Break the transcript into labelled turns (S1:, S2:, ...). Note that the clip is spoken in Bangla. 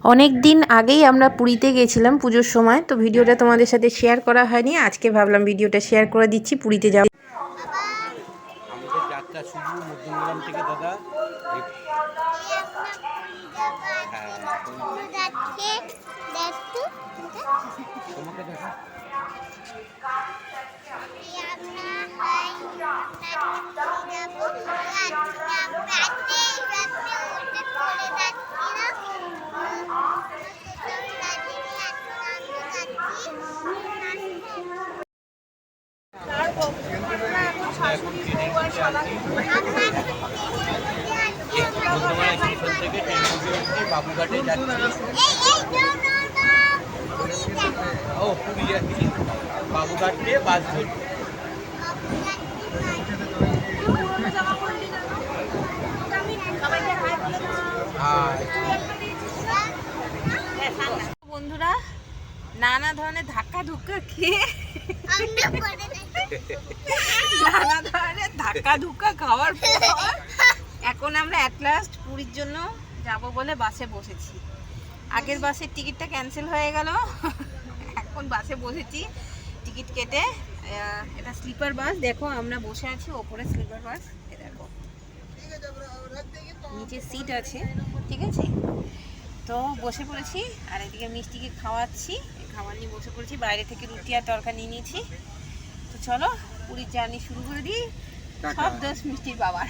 S1: অনেক দিন আগেই আমরা পুরীতে গেছিলাম পুজোর সময়, তো ভিডিওটা তোমাদের সাথে শেয়ার করা হয়নি। আজকে ভাবলাম ভিডিওটা শেয়ার করে দিচ্ছি। পুরীতে যাও
S2: আমাদের যাত্রা শুরু মধ্যমগ্রাম থেকে দাদা। তোমাকে দেখা এখন ট্রেনের মধ্যে আছি। মধ্যমগ্রাম স্টেশন থেকে ট্রেন উঠে বাবুঘাটে যাচ্ছি। ও পুরী যাচ্ছি, বাবুঘাট দিয়ে বাস ধরছি।
S1: বন্ধুরা, নানা ধরনের ধাক্কা ধুক্কা খেয়ে নানা ধরনের ধাক্কা ধুক্কা খাওয়ার পর এখন আমরা অ্যাট লাস্ট পুরীর জন্য যাব বলে বাসে বসেছি। আগের বাসের টিকিটটা ক্যান্সেল হয়ে গেল, এখন বাসে বসেছি টিকিট কেটে। এটা স্লিপার বাস, দেখো আমরা বসে আছি ওপরে স্লিপার বাস। দেখো নিচে সিট আছে, ঠিক আছে। তো বসে পড়েছি আর এদিকে মিষ্টিকে খাওয়াচ্ছি, খাবার নিয়ে বসে পড়েছি। বাইরে থেকে রুটি আর তরকা নিয়ে নিয়েছি। তো চলো পুরীর জার্নি শুরু করে দিই। সব দোষ মিষ্টির বাবার।